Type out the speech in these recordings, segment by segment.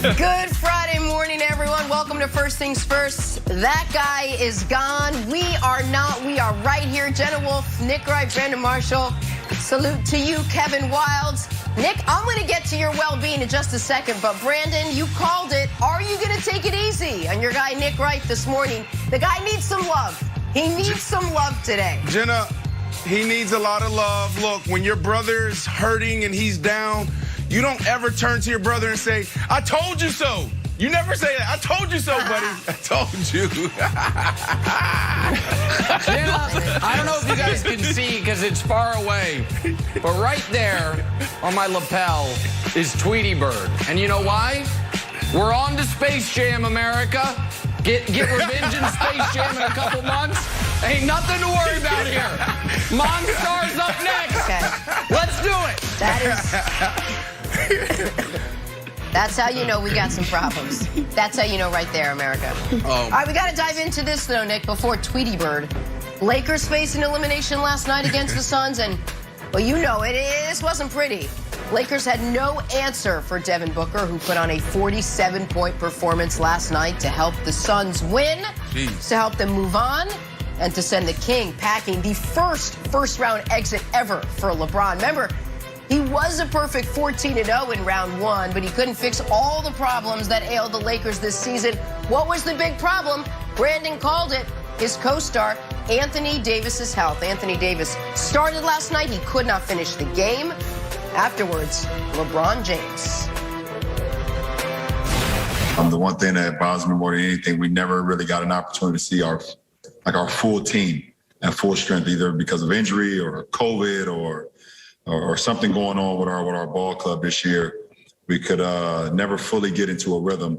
Good Friday morning, everyone. Welcome to First Things First. That guy is gone. We are not. We are right here. Jenna Wolf, Nick Wright, Brandon Marshall. Salute to you, Kevin Wilds. Nick, I'm going to get to your well-being in just a second, but Brandon, you called it. Are you going to take it easy on your guy, Nick Wright, this morning? The guy needs some love. He needs some love today. Jenna, he needs a lot of love. Look, when your brother's hurting and he's down, you don't ever turn to your brother and say, I told you so. You never say that. I told you so, buddy. I told you. Jenna, I don't know if you guys can see because it's far away, but right there on my lapel is Tweety Bird. And you know why? We're on to Space Jam, America. Get revenge in Space Jam in a couple months. Ain't nothing to worry about here. Monstar's up next. Okay. Let's do it. That's how you know we got some problems. That's how you know right there, America. All right, we got to dive into this, though, Nick, before Tweety Bird. Lakers faced an elimination last night against the Suns, and, well, you know it. This wasn't pretty. Lakers had no answer for Devin Booker, who put on a 47-point performance last night to help the Suns win, to help them move on, and to send the King packing the first-round exit ever for LeBron. Remember, he was a perfect 14-0 in round one, but he couldn't fix all the problems that ailed the Lakers this season. What was the big problem? Brandon called it. His co-star, Anthony Davis's health. Anthony Davis started last night. He could not finish the game. Afterwards, LeBron James. The one thing that bothers me more than anything, we never really got an opportunity to see our full team at full strength, either because of injury or COVID or something going on with our ball club this year. We could never fully get into a rhythm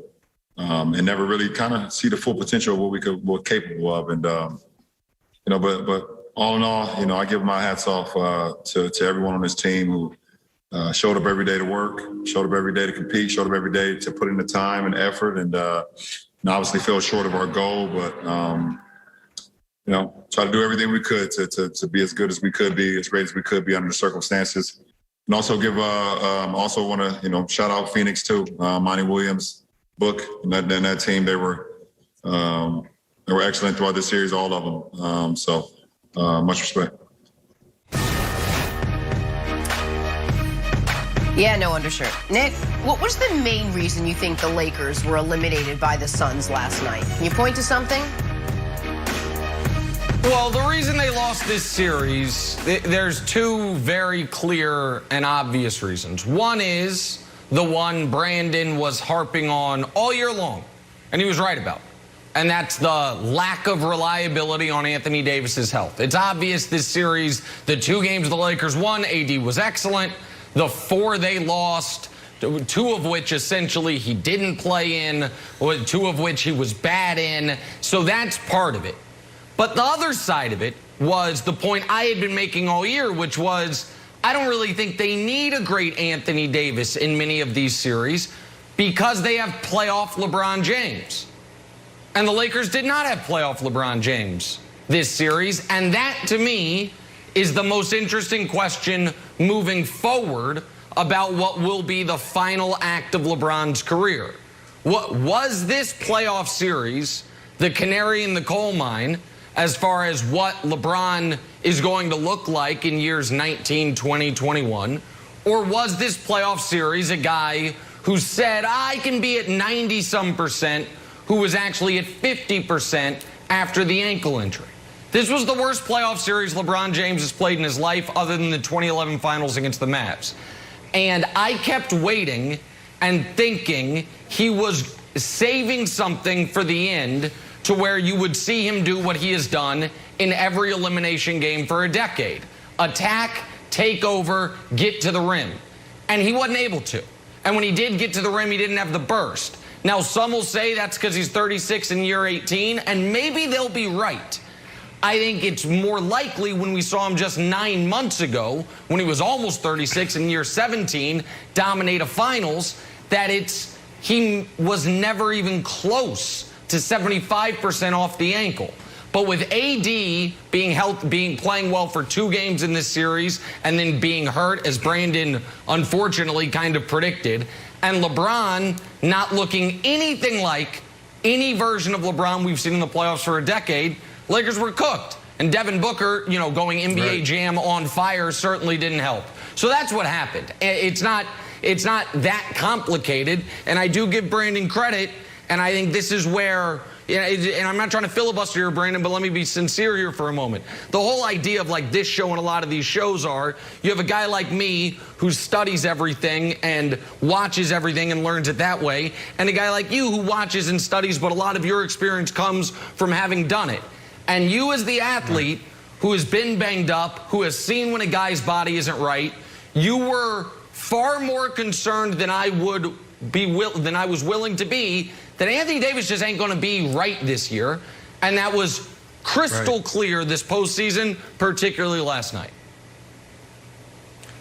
and never really kind of see the full potential of what we're capable of. And but all in all, I give my hats off to everyone on this team who showed up every day to work, showed up every day to compete, showed up every day to put in the time and effort, and obviously fell short of our goal, but try to do everything we could to be as good as we could be, as great as we could be under the circumstances. And also also want to, shout out Phoenix too, Monty Williams, Book, and that team. They were excellent throughout this series, all of them. So much respect. Yeah, no undershirt. Nick, what was the main reason you think the Lakers were eliminated by the Suns last night? Can you point to something? Well, the reason they lost this series, there's two very clear and obvious reasons. One is the one Brandon was harping on all year long, and he was right about. And that's the lack of reliability on Anthony Davis's health. It's obvious this series, the two games the Lakers won, AD was excellent. The four they lost, two of which essentially he didn't play in, two of which he was bad in. So that's part of it. But the other side of it was the point I had been making all year, which was I don't really think they need a great Anthony Davis in many of these series because they have playoff LeBron James. And the Lakers did not have playoff LeBron James this series. And that, to me, is the most interesting question moving forward about what will be the final act of LeBron's career. What was this playoff series the canary in the coal mine as far as what LeBron is going to look like in years 19, 20, 21? Or was this playoff series a guy who said, I can be at 90-some%, who was actually at 50% after the ankle injury? This was the worst playoff series LeBron James has played in his life other than the 2011 finals against the Mavs. And I kept waiting and thinking he was saving something for the end to where you would see him do what he has done in every elimination game for a decade. Attack, take over, get to the rim. And he wasn't able to. And when he did get to the rim, he didn't have the burst. Now, some will say that's because he's 36 in year 18, and maybe they'll be right. I think it's more likely when we saw him just 9 months ago, when he was almost 36 in year 17, dominate a finals, that he was never even close to 75% off the ankle. But with AD playing well for 2 games in this series and then being hurt, as Brandon unfortunately kind of predicted, and LeBron not looking anything like any version of LeBron we've seen in the playoffs for a decade, Lakers were cooked. And Devin Booker, going NBA Jam on fire certainly didn't help. So that's what happened. It's not that complicated, and I do give Brandon credit, and I think this is where, and I'm not trying to filibuster here, Brandon, but let me be sincere here for a moment. The whole idea of like this show and a lot of these shows are, you have a guy like me who studies everything and watches everything and learns it that way, and a guy like you who watches and studies, but a lot of your experience comes from having done it. And you as the athlete who has been banged up, who has seen when a guy's body isn't right, you were far more concerned than I was willing to be that Anthony Davis just ain't going to be right this year, and that was crystal clear this postseason, particularly last night.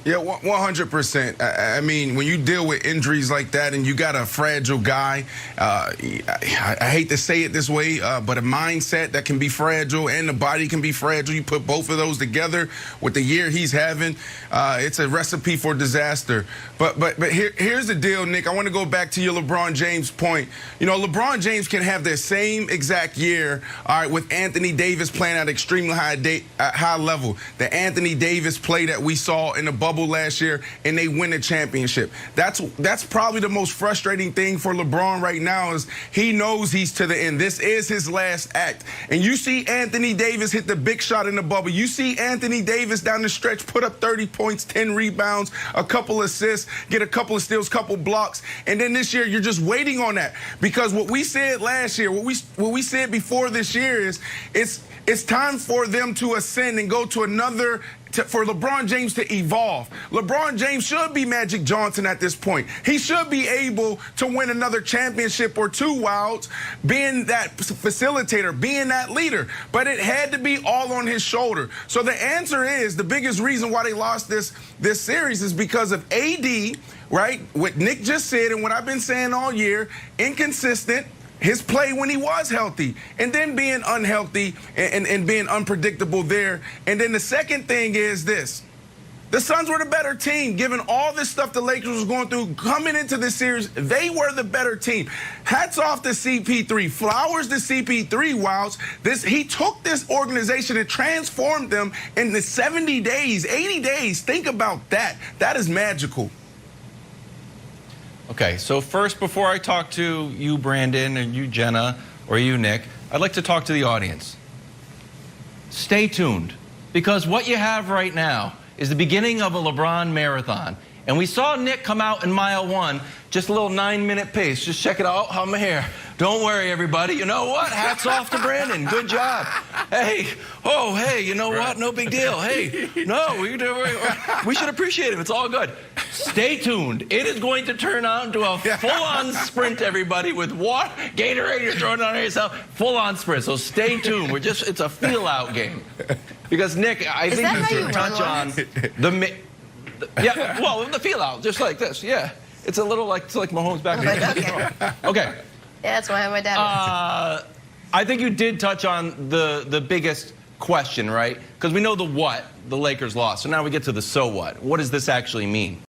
Yeah, 100%. I mean, when you deal with injuries like that and you got a fragile guy, I hate to say it this way, but a mindset that can be fragile and the body can be fragile. You put both of those together with the year he's having, it's a recipe for disaster. But here's the deal, Nick. I want to go back to your LeBron James point. LeBron James can have the same exact year, all right, with Anthony Davis playing at extremely high level. The Anthony Davis play that we saw in the bubble last year, and they win the championship. That's probably the most frustrating thing for LeBron right now is he knows he's to the end. This is his last act. And you see Anthony Davis hit the big shot in the bubble. You see Anthony Davis down the stretch put up 30 points, 10 rebounds, a couple assists, get a couple of steals, couple blocks. And then this year, you're just waiting on that. Because what we said last year, what we said before this year is it's time for them to ascend and go to another for LeBron James to evolve. LeBron James should be Magic Johnson at this point. He should be able to win another championship or two while being that facilitator, being that leader. But it had to be all on his shoulder. So the answer is, the biggest reason why they lost this series is because of AD, right? What Nick just said and what I've been saying all year, inconsistent. His play when he was healthy, and then being unhealthy and being unpredictable there. And then the second thing is this. The Suns were the better team, given all this stuff the Lakers was going through. Coming into this series, they were the better team. Hats off to CP3. Flowers to CP3, Wilds. He took this organization and transformed them in the 70 days, 80 days. Think about that. That is magical. Okay, so first, before I talk to you, Brandon, and you, Jenna, or you, Nick, I'd like to talk to the audience. Stay tuned, because what you have right now is the beginning of a LeBron marathon. And we saw Nick come out in mile 1, just a little 9-minute pace. Just check it out, how I'm here. Don't worry, everybody. You know what? Hats off to Brandon. Good job. Hey, you know what? No big deal. Hey, no, we should appreciate it. It's all good. Stay tuned. It is going to turn out into a full-on sprint, everybody, with water, Gatorade, you're throwing it on yourself, full-on sprint. So stay tuned. It's a feel-out game. Because, Nick, I think you should touch on the feel-out, just like this, yeah. It's a little like Mahomes back there. Okay. Yeah, that's why I have my dad. I think you did touch on the biggest question, right? Because we know the what the Lakers lost. So now we get to the so what. What does this actually mean?